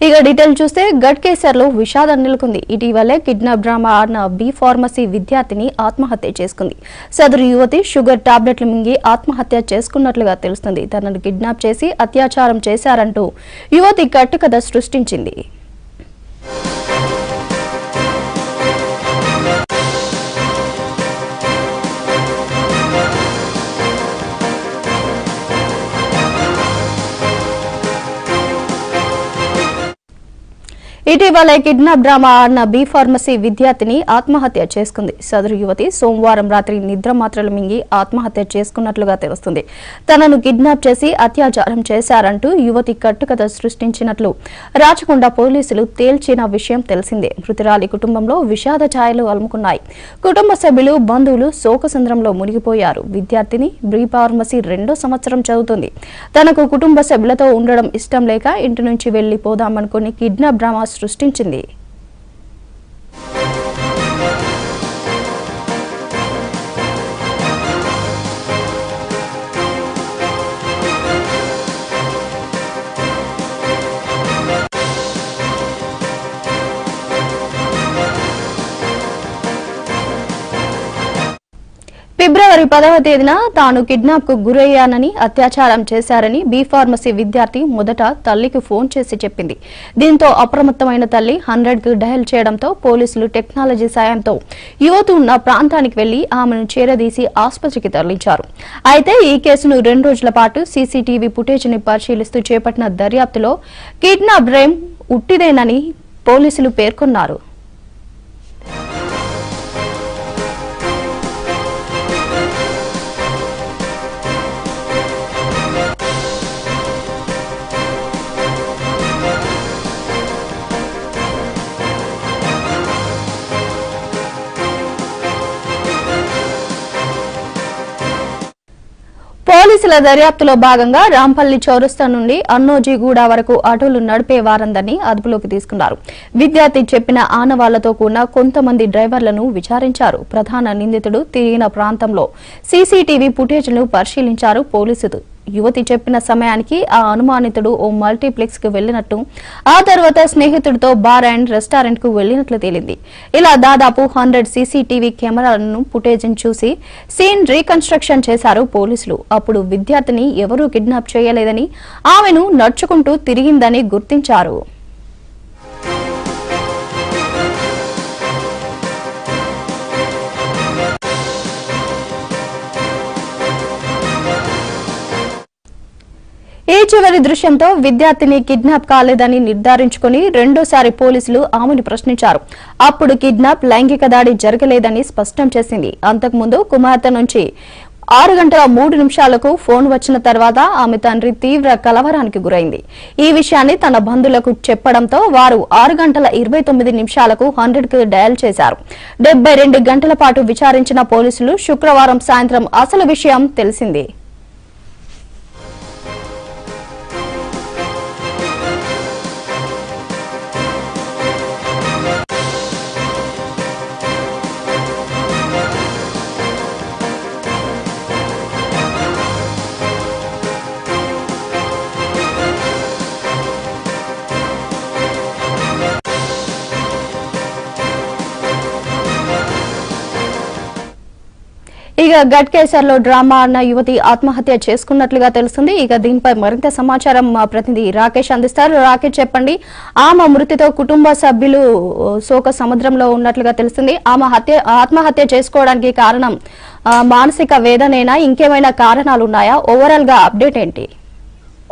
ఇక డీటెయిల్ చూస్తే గట్కేసర్లో విషాదం నెలకొంది. ఇటీవలే కిడ్నాప్ డ్రామా ఆడిన బి ఫార్మసీ విద్యార్థిని ఆత్మహత్య చేసుకుంది. సదరు యువతి షుగర్ టాబ్లెట్లు మింగి ఆత్మహత్య చేసుకున్నట్లుగా తెలుస్తుంది. తనను కిడ్నాప్ చేసి అత్యాచారం చేశారంటూ యువతి కట్టుకథ సృష్టించింది. ఇటీవల కిడ్నాప్ డ్రామా ఆడిన బి ఫార్మసీ విద్యార్థిని ఆత్మహత్య చేసుకుంది. సదరు యువతి సోమవారం రాత్రి నిద్ర మాత్రలు మింగి ఆత్మహత్య చేసుకున్నట్లుగా తెలుస్తుంది. తనను కిడ్నాప్ చేసి అత్యాచారం చేశారంటూ యువతి కట్టుకథ సృష్టించినట్లు రాచకొండ పోలీసులు తేల్చిన విషయం తెలిసిందే. మృతురాలి కుటుంబంలో విషాద ఛాయలు అలుముకున్నాయి. కుటుంబ సభ్యులు, బంధువులు శోకసంద్రంలో మునిగిపోయారు. విద్యార్థిని బి ఫార్మసీ 2వ సంవత్సరం చదువుతుంది. తనకు కుటుంబ సభ్యులతో ఉండడం ఇష్టం లేక ఇంటి నుంచి వెళ్లిపోదామనుకుని కిడ్నాప్ డ్రామా సృష్టించింది. ఫిబ్రవరి 10వ తేదీన తాను కిడ్నాప్ కు గురయ్యానని, అత్యాచారం చేశారని బి ఫార్మసీ విద్యార్థి మొదట తల్లికి ఫోన్ చేసి చెప్పింది. దీంతో అప్రమత్తమైన తల్లి 100కు డయల్ చేయడంతో పోలీసులు టెక్నాలజీ సాయంతో యువతి ఉన్న ప్రాంతానికి వెళ్లి ఆమెను చేరదీసి ఆసుపత్రికి తరలించారు. అయితే ఈ కేసును 2 రోజుల పాటు సీసీటీవీ ఫుటేజ్ ని పరిశీలిస్తూ చేపట్టిన దర్యాప్తులో కిడ్నాప్ డ్రైమ్ ఉట్టిదేనని పోలీసులు పేర్కొన్నారు. పోలీసుల దర్యాప్తులో భాగంగా రాంపల్లి చౌరస్తా నుండి అన్నోజీగూడ వరకు ఆటోలు నడిపే వారందరినీ అదుపులోకి తీసుకున్నారు. విద్యార్థి చెప్పిన ఆనవాళ్లతో కూడిన కొంతమంది డ్రైవర్లను విచారించారు. ప్రధాన నిందితుడు తిరిగిన ప్రాంతంలో సీసీటీవీ ఫుటేజ్ను పరిశీలించారు పోలీసులు. యువతి చెప్పిన సమయానికి ఆ అనుమానితుడు ఓ మల్టీప్లెక్స్ కు వెళ్లినట్టు, ఆ తర్వాత స్నేహితుడితో బార్ అండ్ రెస్టారెంట్ కు వెళ్లినట్లు తేలింది. ఇలా దాదాపు 100 సీసీటీవీ కెమెరాలను ఫుటేజ్ చూసి సీన్ రీకన్స్ట్రక్షన్ చేశారు పోలీసులు. అప్పుడు విద్యార్థిని ఎవరూ కిడ్నాప్ చేయలేదని, ఆమెను నడుచుకుంటూ తిరిగిందని గుర్తించారు. ఈ చివరి దృశ్యంతో విద్యార్థిని కిడ్నాప్ కాలేదని నిర్ధారించుకుని రెండోసారి పోలీసులు ఆమెను ప్రశ్నించారు. అప్పుడు కిడ్నాప్, లైంగిక దాడి జరగలేదని స్పష్టం చేసింది. అంతకుముందు కుమార్తె నుంచి 6 గంటల 3 నిమిషాలకు ఫోన్ వచ్చిన తర్వాత ఆమె తండ్రి తీవ్ర కలవరానికి గురైంది. ఈ విషయాన్ని తన బంధువులకు చెప్పడంతో వారు 6 గంటల 29 నిమిషాలకు 100కు డయల్ చేశారు. 72 గంటల పాటు విచారించిన పోలీసులు శుక్రవారం సాయంత్రం అసలు విషయం తెలిసింది. ఇక గట్కేసర్లో డ్రామా అన్న యువతి ఆత్మహత్య చేసుకున్నట్లుగా తెలుస్తుంది. ఇక దీనిపై మరింత సమాచారం మా ప్రతినిధి రాకేష్ అందిస్తారు. రాకేష్, చెప్పండి. ఆమె మృతితో కుటుంబ సభ్యులు శోక సముద్రంలో ఉన్నట్లుగా తెలుస్తుంది. ఆమె ఆత్మహత్య చేసుకోవడానికి కారణం మానసిక వేదనేనా, ఇంకేమైనా కారణాలు ఉన్నాయా? ఓవరాల్ గా అప్డేట్ ఏంటి?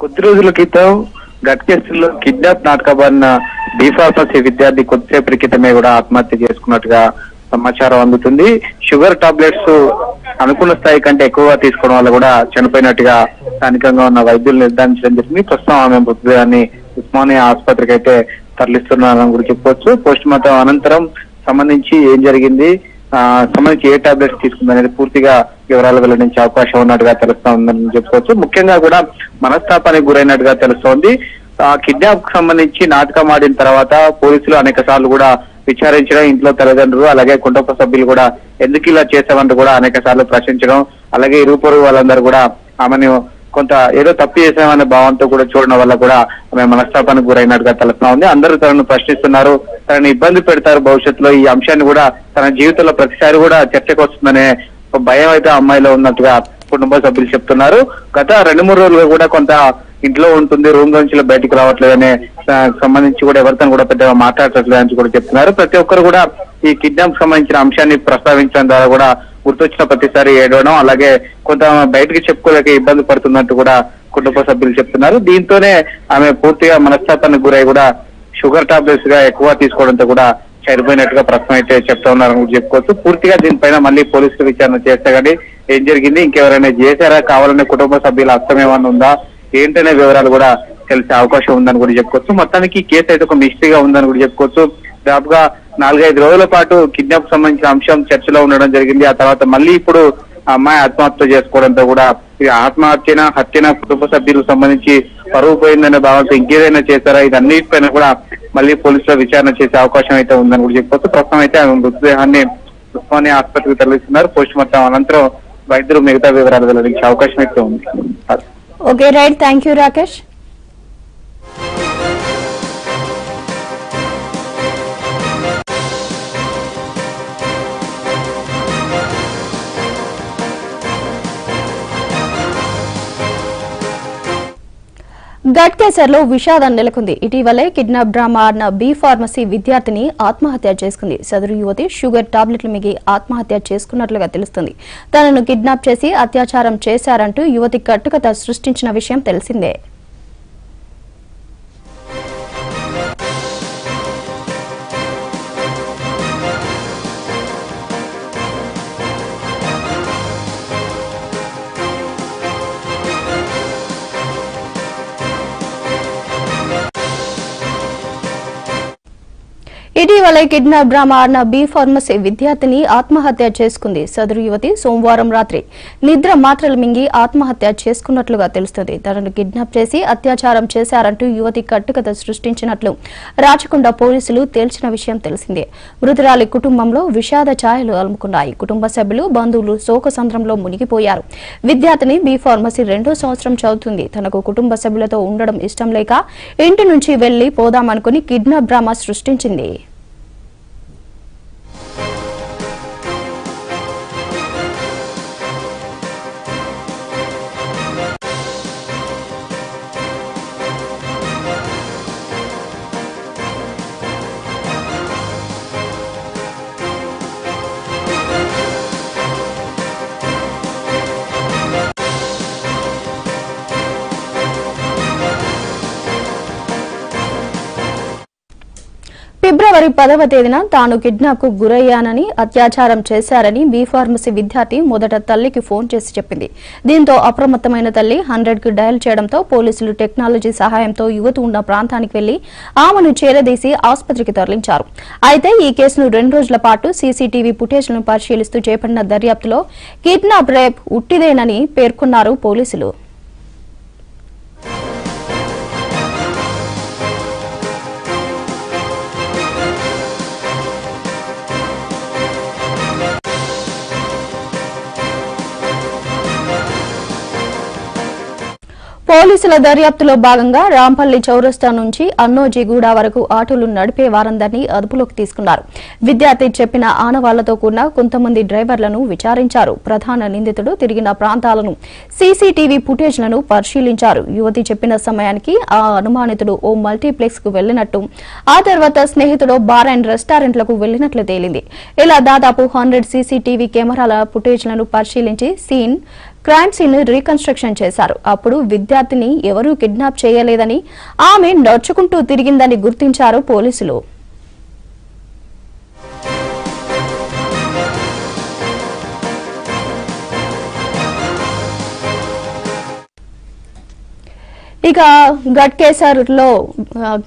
కొద్ది రోజుల క్రితం గట్కేసర్లో కిడ్నాప్ నాటకబడిన బి ఫార్మసీ విద్యార్థి కొద్దిసేపటి క్రితమే కూడా ఆత్మహత్య చేసుకున్నట్టుగా సమాచారం అందుతుంది. షుగర్ టాబ్లెట్స్ అనుకున్న స్థాయి కంటే ఎక్కువగా తీసుకోవడం వల్ల కూడా చనిపోయినట్టుగా స్థానికంగా ఉన్న వైద్యులు నిర్ధారించడం జరిగింది. ప్రస్తుతం ఆమె మృతదేహాన్ని ఉస్మానియా ఆసుపత్రికి అయితే తరలిస్తున్నారని కూడా చెప్పవచ్చు. పోస్ట్ మార్టం అనంతరం సంబంధించి ఏం జరిగింది, సంబంధించి ఏ టాబ్లెట్స్ తీసుకుంది అనేది పూర్తిగా వివరాలు వెల్లడించే అవకాశం ఉన్నట్టుగా తెలుస్తా ఉందని చెప్పుకోవచ్చు. ముఖ్యంగా కూడా మనస్తాపానికి గురైనట్టుగా తెలుస్తోంది. కిడ్నాప్ కు సంబంధించి నాటకం ఆడిన తర్వాత పోలీసులు అనేక సార్లు కూడా విచారించడం, ఇంట్లో తల్లిదండ్రులు అలాగే కుటుంబ సభ్యులు కూడా ఎందుకు ఇలా చేసామంటూ కూడా అనేక సార్లు ప్రశ్నించడం, అలాగే ఇరుపొరుగు వాళ్ళందరూ కూడా ఆమెను కొంత ఏదో తప్పు చేసామనే భావంతో కూడా చూడడం వల్ల కూడా ఆమె మనస్తాపానికి గురైనట్టుగా తెలుస్తా ఉంది. అందరూ తనను ప్రశ్నిస్తున్నారు, తనని ఇబ్బంది పెడతారు భవిష్యత్తులో, ఈ అంశాన్ని కూడా తన జీవితంలో ప్రతిసారి కూడా చర్చకు వస్తుందనే భయం అయితే అమ్మాయిలో ఉన్నట్టుగా కుటుంబ సభ్యులు చెప్తున్నారు. గత 2-3 రోజులుగా కూడా కొంత ఇంట్లో ఉంటుంది, రూమ్ నుంచి బయటకు రావట్లేదనే సంబంధించి కూడా ఎవరితో కూడా పెద్దగా మాట్లాడట్లేదని కూడా చెప్తున్నారు. ప్రతి ఒక్కరు కూడా ఈ కిడ్నాప్ సంబంధించిన అంశాన్ని ప్రస్తావించడం ద్వారా కూడా గుర్తొచ్చిన ప్రతిసారి ఏడవడం, అలాగే కొంత బయటకు చెప్పుకోలేక ఇబ్బంది పడుతున్నట్టు కూడా కుటుంబ సభ్యులు చెప్తున్నారు. దీంతోనే ఆమె పూర్తిగా మనస్తాపానికి గురై కూడా షుగర్ టాబ్లెట్స్ గా ఎక్కువ తీసుకోవడంతో కూడా చనిపోయినట్టుగా ప్రశ్న అయితే చెప్తా ఉన్నారని కూడా చెప్పుకోవచ్చు. పూర్తిగా దీనిపైన మళ్ళీ పోలీసులు విచారణ చేస్తే కానీ ఏం జరిగింది, ఇంకెవరైనా చేశారా, కావాలనే కుటుంబ సభ్యుల హస్తం ఏమన్నా ఉందా ఏంటనే వివరాలు కూడా తెలిసే అవకాశం ఉందని కూడా చెప్పుకోవచ్చు. మొత్తానికి కేసు అయితే ఒక మిస్టరీగా ఉందని కూడా చెప్పుకోవచ్చు. దాదాపుగా 4-5 రోజుల పాటు కిడ్నాప్ సంబంధించిన అంశం చర్చలో ఉండడం జరిగింది. ఆ తర్వాత మళ్ళీ ఇప్పుడు ఆ అమ్మాయి ఆత్మహత్య చేసుకోవడంతో కూడా హత్యన కుటుంబ సభ్యులకు సంబంధించి పరువు పోయిందనే భావంతో ఇంకేదైనా చేశారా, ఇదన్నిటిపైన కూడా మళ్ళీ పోలీసులు విచారణ చేసే అవకాశం అయితే ఉందని కూడా చెప్పుకోవచ్చు. ప్రస్తుతం అయితే ఆమె మృతదేహాన్ని ఉస్మానియా ఆసుపత్రికి తరలిస్తున్నారు. పోస్ట్ మార్టం అనంతరం వైద్యులు మిగతా వివరాలు వెల్లడించే అవకాశం అయితే ఉంది. Okay right, thank you Rakesh. గట్కేసర్లో విషాదం నెలకొంది. ఇటీవలే కిడ్నాప్ డ్రామా ఆడిన బి ఫార్మసీ విద్యార్థిని ఆత్మహత్య చేసుకుంది. సదరు యువతి షుగర్ టాబ్లెట్లు మిగి ఆత్మహత్య చేసుకున్నట్లుగా తెలుస్తుంది. తనను కిడ్నాప్ చేసి అత్యాచారం చేశారంటూ యువతి కట్టుకథ సృష్టించిన విషయం తెలిసిందే. ఇటీవలే కిడ్నాప్ డ్రామా ఆడిన బి ఫార్మసీ విద్యార్థిని ఆత్మహత్య చేసుకుంది. సదరు యువతి సోమవారం రాత్రి నిద్ర మాత్రలు మింగి ఆత్మహత్య చేసుకున్నట్లుగా తెలుస్తుంది. తనను కిడ్నాప్ చేసి అత్యాచారం చేశారంటూ యువతి కట్టుకథ సృష్టించినట్లు రాచకొండ పోలీసులు తేల్చిన విషయం తెలిసిందే. మృతురాలి కుటుంబంలో విషాద ఛాయలు అలుముకున్నాయి. కుటుంబ సభ్యులు, బంధువులు శోకసంద్రంలో మునిగిపోయారు. విద్యార్థిని బి ఫార్మసీ 2వ సంవత్సరం చదువుతుంది. తనకు కుటుంబ సభ్యులతో ఉండడం ఇష్టం లేక ఇంటి నుంచి వెళ్లి పోదామనుకుని కిడ్నాప్ డ్రామా సృష్టించింది. ఫిబ్రవరి 10వ తేదీన తాను కిడ్నాప్ కు గురయ్యానని, అత్యాచారం చేశారని బి ఫార్మసీ విద్యార్థి మొదట తల్లికి ఫోన్ చేసి చెప్పింది. దీంతో అప్రమత్తమైన తల్లి 100కి డయల్ చేయడంతో పోలీసులు టెక్నాలజీ సహాయంతో యువతి ఉన్న ప్రాంతానికి వెళ్లి ఆమెను చేరదీసి ఆసుపత్రికి తరలించారు. అయితే ఈ కేసును 2 రోజుల పాటు సీసీటీవీ ఫుటేజ్లను పరిశీలిస్తూ చేపట్టిన దర్యాప్తులో కిడ్నాప్, రేప్ ఉట్టిదేనని పేర్కొన్నారు పోలీసులు. పోలీసుల దర్యాప్తులో భాగంగా రాంపల్లి చౌరస్తా నుంచి అన్నోజీగూడ వరకు ఆటోలు నడిపే వారందరినీ అదుపులోకి తీసుకున్నారు. విద్యార్థి చెప్పిన ఆనవాళ్లతో కూడిన కొంతమంది డ్రైవర్లను విచారించారు. ప్రధాన నిందితుడు తిరిగిన ప్రాంతాలను, సీసీటీవీ ఫుటేజ్లను పరిశీలించారు. యువతి చెప్పిన సమయానికి ఆ అనుమానితుడు ఓ మల్టీప్లెక్స్ కు వెళ్లినట్టు, ఆ తర్వాత స్నేహితుడు బార్ అండ్ రెస్టారెంట్లకు వెళ్లినట్లు తేలింది. ఇలా దాదాపు 100 సీసీటీవీ కెమెరాల ఫుటేజ్లను పరిశీలించి క్రైమ్ సీన్ రీకన్స్ట్రక్షన్ చేశారు. అప్పుడు విద్యార్థిని ఎవరూ కిడ్నాప్ చేయలేదని, ఆమె నడుచుకుంటూ తిరిగిందని గుర్తించారు పోలీసులు. ఇక గట్కేసర్లో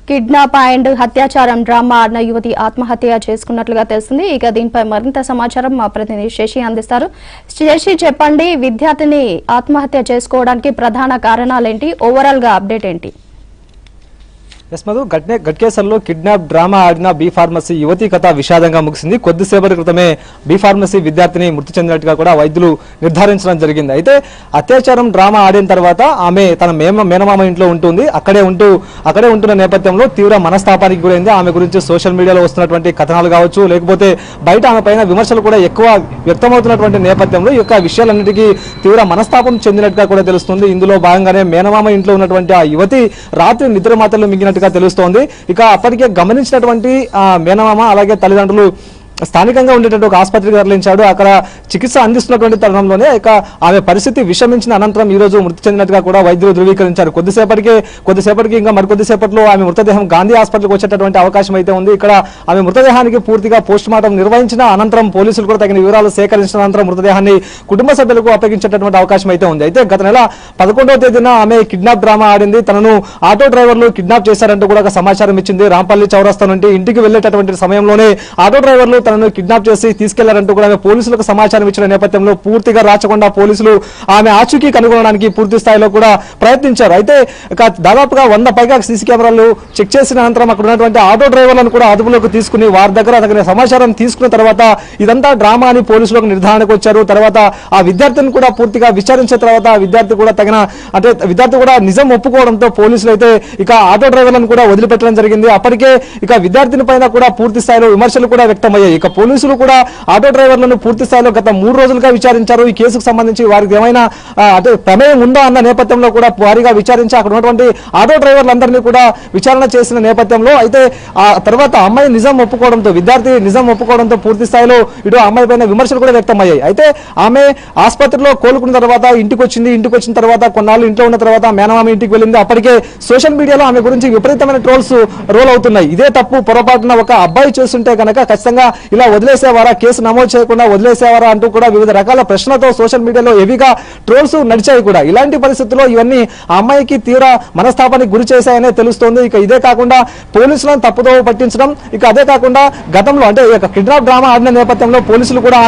కిడ్నాప్ అండ్ అత్యాచారం డ్రామా ఆడిన యువతి ఆత్మహత్య చేసుకున్నట్లుగా తెలుస్తుంది. ఇక దీనిపై మరింత సమాచారం మా ప్రతినిధి శశి అందిస్తారు. శశి, చెప్పండి, విద్యార్థిని ఆత్మహత్య చేసుకోవడానికి ప్రధాన కారణాలేంటి? ఓవరాల్ గా అప్డేట్ ఏంటి? మధు, గట్కేసర్లో కిడ్నాప్ డ్రామా ఆడిన బీ ఫార్మసీ యువతి కథ విషాదంగా ముగిసింది. కొద్దిసేపటి క్రితమే బీ ఫార్మసీ విద్యార్థిని మృతి చెందినట్టుగా కూడా వైద్యులు నిర్ధారించడం జరిగింది. అయితే అత్యాచారం డ్రామా ఆడిన తర్వాత ఆమె తన మేనమామ ఇంట్లో ఉంటుంది. అక్కడే ఉంటున్న నేపథ్యంలో తీవ్ర మనస్తాపానికి గురైంది. ఆమె గురించి సోషల్ మీడియాలో వస్తున్నటువంటి కథనాలు కావచ్చు, లేకపోతే బయట ఆమె పైన విమర్శలు కూడా ఎక్కువ వ్యక్తమవుతున్నటువంటి నేపథ్యంలో ఈ యొక్క విషయాలన్నిటికీ తీవ్ర మనస్తాపం చెందినట్టుగా కూడా తెలుస్తుంది. ఇందులో భాగంగానే మేనమామ ఇంట్లో ఉన్నటువంటి ఆ యువతి రాత్రి నిద్ర మాత్రలు మింగినట్టుగా తెలుస్తోంది. ఇక అప్పటికే గమనించినటువంటి మేనమామ అలాగే తల్లిదండ్రులు స్థానికంగా ఉండేటువంటి ఒక ఆసుపత్రికి తరలించాడు. అక్కడ చికిత్స అందిస్తున్నటువంటి తరుణంలోనే ఇక ఆమె పరిస్థితి విషమించిన అనంతరం ఈ రోజు మృతి చెందినట్టుగా కూడా వైద్యులు ధృవీకరించారు. కొద్దిసేపటికి ఇంకా మరికొద్దిసేపట్లో ఆమె మృతదేహం గాంధీ హాస్పిటల్కి వచ్చేటటువంటి అవకాశం అయితే ఉంది. ఇక్కడ ఆమె మృతదేహానికి పూర్తిగా పోస్ట్ మార్టం నిర్వహించిన అనంతరం పోలీసులు కూడా తగిన వివరాలు సేకరించిన అనంతరం మృతదేహాన్ని కుటుంబ సభ్యులకు అప్పగించేటటువంటి అవకాశం అయితే ఉంది. అయితే గత నెల 11వ తేదీన ఆమె కిడ్నాప్ డ్రామా ఆడింది. తనను ఆటో డ్రైవర్లు కిడ్నాప్ చేశారంటూ కూడా ఒక సమాచారం ఇచ్చింది. రాంపల్లి చౌరస్తా నుండి ఇంటికి వెళ్లేటటువంటి సమయంలోనే ఆటో డ్రైవర్లు తనను కిడ్నాప్ చేసి తీసుకెళ్లారంటూ కూడా ఆమె పోలీసులకు సమాచారం ఇచ్చిన నేపథ్యంలో పూర్తిగా రాచకొండ పోలీసులు ఆమె ఆచూకీ కనుగొనడానికి పూర్తి స్థాయిలో కూడా ప్రయత్నించారు. అయితే దాదాపుగా 100 పైగా సీసీ కెమెరాలు చెక్ చేసిన అనంతరం అక్కడ ఉన్నటువంటి ఆటో డ్రైవర్లను కూడా అదుపులోకి తీసుకుని వారి దగ్గర తగిన సమాచారం తీసుకున్న తర్వాత ఇదంతా డ్రామా అని పోలీసులకు నిర్ధారణకు వచ్చారు. తర్వాత ఆ విద్యార్థిని కూడా పూర్తిగా విచారించిన తర్వాత ఆ విద్యార్థి కూడా నిజం ఒప్పుకోవడంతో పోలీసులు అయితే ఇక ఆటో డ్రైవర్లను కూడా వదిలిపెట్టడం జరిగింది. అప్పటికే ఇక విద్యార్థిని పైన కూడా పూర్తి స్థాయిలో విమర్శలు కూడా వ్యక్తమయ్యాయి. ఇక పోలీసులు కూడా ఆటో డ్రైవర్లను పూర్తి స్థాయిలో గత 3 రోజులుగా విచారించారు. ఈ కేసుకు సంబంధించి వారికి ఏమైనా ప్రమేయం ఉందా అన్న నేపథ్యంలో కూడా వారిగా విచారించి అక్కడ ఉన్నటువంటి ఆటో డ్రైవర్లందరినీ కూడా విచారణ చేసిన నేపథ్యంలో అయితే ఆ తర్వాత అమ్మాయి నిజం ఒప్పుకోవడంతో విద్యార్థి నిజం ఒప్పుకోవడంతో పూర్తి స్థాయిలో ఇటు అమ్మాయి పైన విమర్శలు కూడా వ్యక్తమయ్యాయి. అయితే ఆమె ఆసుపత్రిలో కోలుకున్న తర్వాత ఇంటికి వచ్చిన తర్వాత కొన్నాళ్ళు ఇంట్లో ఉన్న తర్వాత మేనమామ ఇంటికి వెళ్ళింది. అప్పటికే సోషల్ మీడియాలో ఆమె గురించి విపరీతమైన ట్రోల్స్ రోల్ అవుతున్నాయి. ఇదే తప్పు పొరపాటున ఒక అబ్బాయి చేస్తుంటే కనుక ఖచ్చితంగా ఇలా వదిలేసేవారా, కేసు నమోదు చేయకుండా వదిలేసేవారా అంటూ కూడా వివిధ రకాల ప్రశ్నలతో సోషల్ మీడియాలో హెవీగా ట్రోల్స్ నడిచాయి కూడా. ఇలాంటి పరిస్థితుల్లో ఇవన్నీ ఆ అమ్మాయికి తీవ్ర మనస్తాపానికి గురి చేశాయనే తెలుస్తోంది. ఇక ఇదే కాకుండా పోలీసులను తప్పుదో పట్టించడం, ఇక అదే కాకుండా గతంలో అంటే కిడ్నాప్ డ్రామా ఆడిన నేపథ్యంలో పోలీసులు కూడా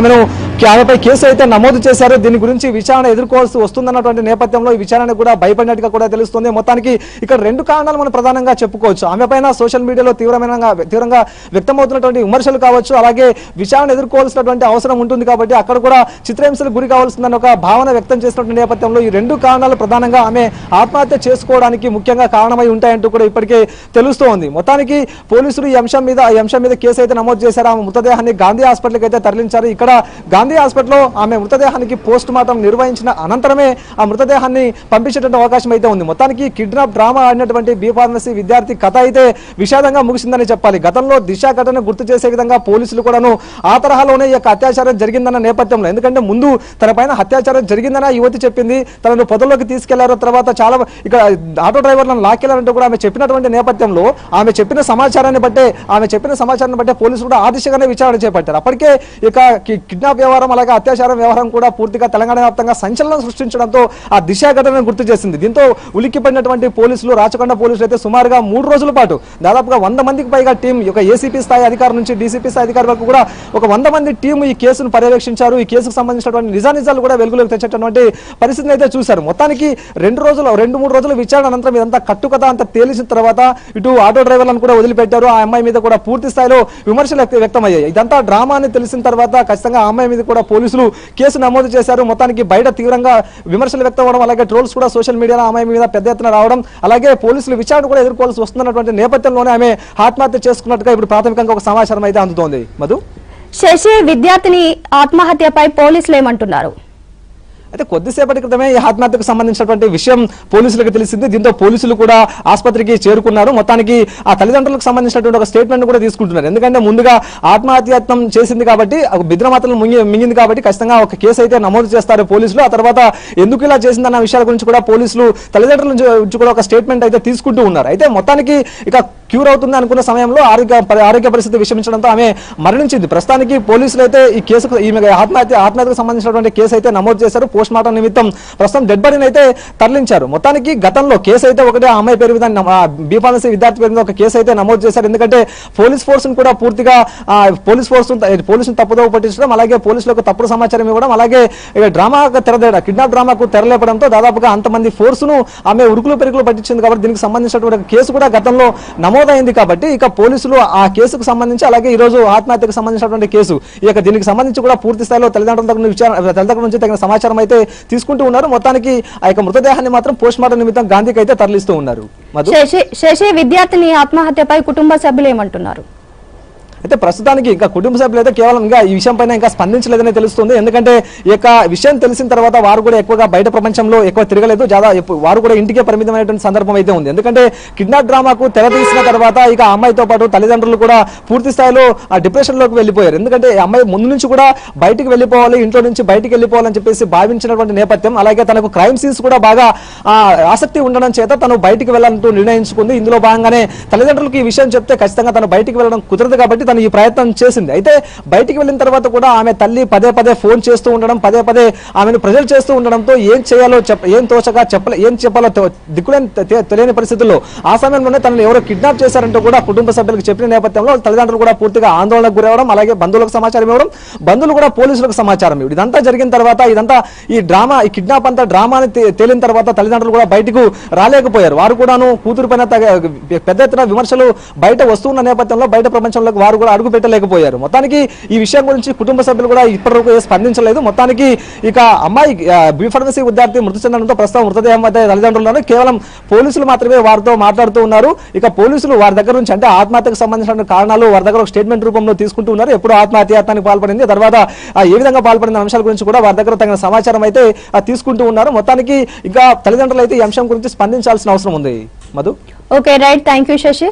ఆమెపై కేసు అయితే నమోదు చేశారు. దీని గురించి విచారణ ఎదుర్కోవాల్సి వస్తుందన్నటువంటి నేపథ్యంలో ఈ విచారణ కూడా భయపడినట్టుగా కూడా తెలుస్తుంది. మొత్తానికి ఇక్కడ 2 కారణాలు మనం ప్రధానంగా చెప్పుకోవచ్చు. ఆమె పైన సోషల్ మీడియాలో తీవ్రంగా వ్యక్తమవుతున్నటువంటి విమర్శలు కావచ్చు, అలాగే విచారణ ఎదుర్కోవాల్సినటువంటి అవసరం ఉంటుంది కాబట్టి అక్కడ కూడా చిత్రహింసలకు గురి కావాల్సిందని ఒక భావన వ్యక్తం చేసినటువంటి నేపథ్యంలో ఈ 2 కారణాలు ప్రధానంగా ఆమె ఆత్మహత్య చేసుకోవడానికి ముఖ్యంగా కారణమై ఉంటాయంటూ కూడా ఇప్పటికే తెలుస్తోంది. మొత్తానికి పోలీసులు ఈ అంశం మీద కేసు అయితే నమోదు చేశారు. ఆమె మృతదేహాన్ని గాంధీ హాస్పిటల్కి అయితే తరలించారు. ఇక్కడ గాంధీ హాస్పిటల్లో ఆమె మృతదేహానికి పోస్ట్ మార్టం నిర్వహించిన అనంతరమే ఆ మృతదేహాన్ని పంపించేటువంటి అవకాశం అయితే ఉంది. మొత్తానికి కిడ్నాప్ డ్రామా ఆడినటువంటి బీ ఫార్మసీ విద్యార్థి కథ అయితే విషాదంగా ముగిసిందని చెప్పాలి. గతంలో దిశ ఘటన గుర్తు చేసే విధంగా పోలీసులు కూడాను ఆ తరహాలోనే ఈ యొక్క అత్యాచారం జరిగిందన్న నేపథ్యంలో, ఎందుకంటే ముందు తన పైన అత్యాచారం జరిగిందన్న యువతి చెప్పింది, తనను పొదల్లోకి తీసుకెళ్లారు. తర్వాత చాలా ఇక ఆటో డ్రైవర్లను లాక్కెళ్లారంటూ కూడా ఆమె చెప్పినటువంటి నేపథ్యంలో ఆమె చెప్పిన సమాచారాన్ని బట్టే పోలీసులు కూడా ఆ దిశగానే విచారణ చేపట్టారు. అప్పటికే ఇక కిడ్నాప్ వ్యవహారం అలాగే అత్యాచారం వ్యవహారం కూడా పూర్తిగా తెలంగాణ వ్యాప్తంగా సంచలనం సృష్టించడంతో ఆ దిశ ఘటనను గుర్తు చేసింది. దీంతో ఉలిక్కిపడినటువంటి పోలీసులు, రాచకొండ పోలీసులు అయితే సుమారుగా 3 రోజుల పాటు దాదాపుగా 100 మందికి పైగా టీం, ఒక ఏసీపీ స్థాయి అధికారి నుంచి డీసీపీ స్థాయి అధికారి వరకు కూడా ఒక 100 మంది టీం ఈ కేసును పర్యవేక్షించారు. ఈ కేసుకు సంబంధించినటువంటి నిజాలు కూడా వెలుగులోకి తెచ్చేటటువంటి పరిస్థితిని అయితే చూశారు. మొత్తానికి 2-3 రోజుల విచారణ అనంతరం ఇదంతా కట్టుకథ అంతా తేలిసిన తర్వాత ఇటు ఆటో డ్రైవర్లను కూడా వదిలిపెట్టారు. ఆ అమ్మాయి మీద కూడా పూర్తి స్థాయిలో విమర్శలు వ్యక్తమయ్యాయి. ఇదంతా డ్రామా అని తెలిసిన తర్వాత ఖచ్చితంగా ఆ అమ్మాయి మీద కూడా పోలీసులు కేసు నమోదు చేశారు. మొత్తానికి బయట తీవ్రంగా విమర్శలు వ్యక్తం అవ్వడం, అలాగే ట్రోల్స్ కూడా సోషల్ మీడియాలో అమ్మాయి మీద పెద్ద ఎత్తున రావడం, అలాగే పోలీసులు విచారణ కూడా ఎదుర్కోవాల్సి వస్తున్నటువంటి నేపథ్యంలోనే ఆమె ఆత్మహత్య చేసుకున్నట్టుగా ఇప్పుడు ప్రాథమికంగా ఒక సమాచారం అయితే అందుతోంది. మధు, శశి, విద్యార్థిని ఆత్మహత్యపై పోలీసులు ఏమంటున్నారు? అయితే కొద్దిసేపటి క్రితమే ఈ ఆత్మహత్యకు సంబంధించినటువంటి విషయం పోలీసులకు తెలిసింది. దీంతో పోలీసులు కూడా ఆసుపత్రికి చేరుకున్నారు. మొత్తానికి ఆ తల్లిదండ్రులకు సంబంధించినటువంటి ఒక స్టేట్మెంట్ కూడా తీసుకుంటున్నారు. ఎందుకంటే ముందుగా ఆత్మహత్యాయత్నం చేసింది కాబట్టి, బిద్రమాతలు మింగింది కాబట్టి ఖచ్చితంగా ఒక కేసు అయితే నమోదు చేస్తారు పోలీసులు. ఆ తర్వాత ఎందుకు ఇలా చేసిందన్న విషయాల గురించి కూడా పోలీసులు తల్లిదండ్రుల నుంచి కూడా ఒక స్టేట్మెంట్ అయితే తీసుకుంటూ ఉన్నారు. అయితే మొత్తానికి ఇక క్యూర్ అవుతుంది అనుకున్న సమయంలో ఆరోగ్య పరిస్థితి విషమించడంతో ఆమె మరణించింది. ప్రస్తుతానికి పోలీసులు అయితే ఈ కేసుకు ఆత్మహత్యకు సంబంధించినటువంటి కేసు అయితే నమోదు చేశారు. పోస్ట్ మార్టం నిమిత్తం ప్రస్తుతం డెడ్ బాడీని అయితే తరలించారు. మొత్తానికి గతంలో కేసు అయితే ఒకటే, ఆ అమ్మాయి పేరు మీద బి ఫార్మసీ విద్యార్థి పేరు మీద ఒక కేసు అయితే నమోదు చేశారు. ఎందుకంటే పోలీస్ ఫోర్స్ కూడా పూర్తిగా పోలీసును తప్పుదోవ పట్టించడం, అలాగే పోలీసులకు తప్పుడు సమాచారం ఇవ్వడం, అలాగే డ్రామా కిడ్నాప్ డ్రామాకు తెరలేపడంతో దాదాపుగా అంతమంది ఫోర్సును ఆమె ఉరుకులు పెరుగులు పట్టించింది. కాబట్టి దీనికి సంబంధించినటువంటి కేసు కూడా గతంలో నమోదైంది. కాబట్టి ఇక పోలీసులు ఆ కేసుకు సంబంధించి, అలాగే ఈ రోజు ఆత్మహత్యకు సంబంధించినటువంటి కేసు, ఇక దీనికి సంబంధించి కూడా పూర్తి స్థాయిలో తల్లిదండ్రుల నుంచి తగిన సమాచారం అయితే తీసుకుంటూ ఉన్నారు. మొత్తానికి ఆ యొక్క మృతదేహాన్ని మాత్రం పోస్ట్ మార్టం నిమిత్తం గాంధీకి అయితే తరలిస్తూ ఉన్నారు. శశి, విద్యార్థిని ఆత్మహత్యపై కుటుంబ సభ్యులు ఏమంటున్నారు? అయితే ప్రస్తుతానికి ఇంకా కుటుంబ సభ్యులు అయితే కేవలం ఇంకా ఈ విషయం పైన ఇంకా స్పందించలేదని తెలుస్తుంది. ఎందుకంటే ఈ యొక్క విషయం తెలిసిన తర్వాత వారు కూడా ఎక్కువగా బయట ప్రపంచంలో ఎక్కువ తిరగలేదు. వారు కూడా ఇంటికే పరిమితమైనటువంటి సందర్భం అయితే ఉంది. ఎందుకంటే కిడ్నాప్ డ్రామాకు తెర తీసిన తర్వాత ఇక అమ్మాయితో పాటు తల్లిదండ్రులు కూడా పూర్తి స్థాయిలో ఆ డిప్రెషన్ లోకి వెళ్ళిపోయారు. ఎందుకంటే అమ్మాయి ముందు నుంచి కూడా బయటికి వెళ్ళిపోవాలి, ఇంట్లో నుంచి బయటికి వెళ్ళిపోవాలని చెప్పేసి భావించినటువంటి నేపథ్యం, అలాగే తనకు క్రైమ్ సీన్స్ కూడా బాగా ఆసక్తి ఉండడం చేత తను బయటికి వెళ్ళాలంటూ నిర్ణయించుకుంది. ఇందులో భాగంగానే తల్లిదండ్రులకు ఈ విషయం చెప్తే ఖచ్చితంగా తను బయటికి వెళ్ళడం కుదరదు కాబట్టి తను ఈ ప్రయత్నం చేసింది. అయితే బయటికి వెళ్ళిన తర్వాత కూడా ఆమె తల్లి పదే పదే ఫోన్ చేస్తూ ఉండడం, పదే పదే ఆమెను ప్రెజర్ చేస్తూ ఉండడంతో ఏం చేయాలో ఏం తోచగా ఏం చెప్పాలో దిక్కులేని తెలియని పరిస్థితుల్లో ఆ సమయంలోనే తనను ఎవరో కిడ్నాప్ చేశారంటూ కూడా కుటుంబ సభ్యులకు చెప్పిన నేపథ్యంలో తల్లిదండ్రులు కూడా పూర్తిగా ఆందోళనకు గురవడం, అలాగే బంధువులకు సమాచారం ఇవ్వడం, బంధువులు కూడా పోలీసులకు సమాచారం ఇవ్వడం, ఇదంతా జరిగిన తర్వాత ఈ కిడ్నాప్ అంతా డ్రామాని తేలిన తర్వాత తల్లిదండ్రులు కూడా బయటకు రాలేకపోయారు. వారు కూడాను కూతురు పైన పెద్ద ఎత్తున విమర్శలు బయట వస్తున్న నేపథ్యంలో బయట ప్రపంచంలోకి వారు కూడా అడుగు పెట్టలేకపోయారు. మొత్తానికి ఈ విషయం గురించి కుటుంబ సభ్యులు కూడా ఇప్పటివరకు స్పందించలేదు. మొత్తానికి ఇక అమ్మాయి బి ఫార్మసీ విద్యార్థి మృతి చెందడంతో ప్రస్తుతం మృతదేహం వద్ద తల్లిదండ్రులను కేవలం పోలీసులు మాత్రమే వారితో మాట్లాడుతూ ఉన్నారు. ఇక పోలీసులు వారి దగ్గర నుంచి అంటే ఆత్మహత్యకు సంబంధించిన కారణాలు వారి దగ్గర ఒక స్టేట్మెంట్ రూపంలో తీసుకుంటూ ఉన్నారు. ఎప్పుడు ఆత్మహత్యానికి పాల్పడింది, తర్వాత ఏ విధంగా పాల్పడిన అంశాల గురించి కూడా వారి దగ్గర తగిన సమాచారం అయితే తీసుకుంటూ ఉన్నారు. మొత్తానికి ఇంకా తల్లిదండ్రులు అయితే ఈ అంశం గురించి స్పందించాల్సిన అవసరం ఉంది. Madhu. Okay, right, thank you Shashi.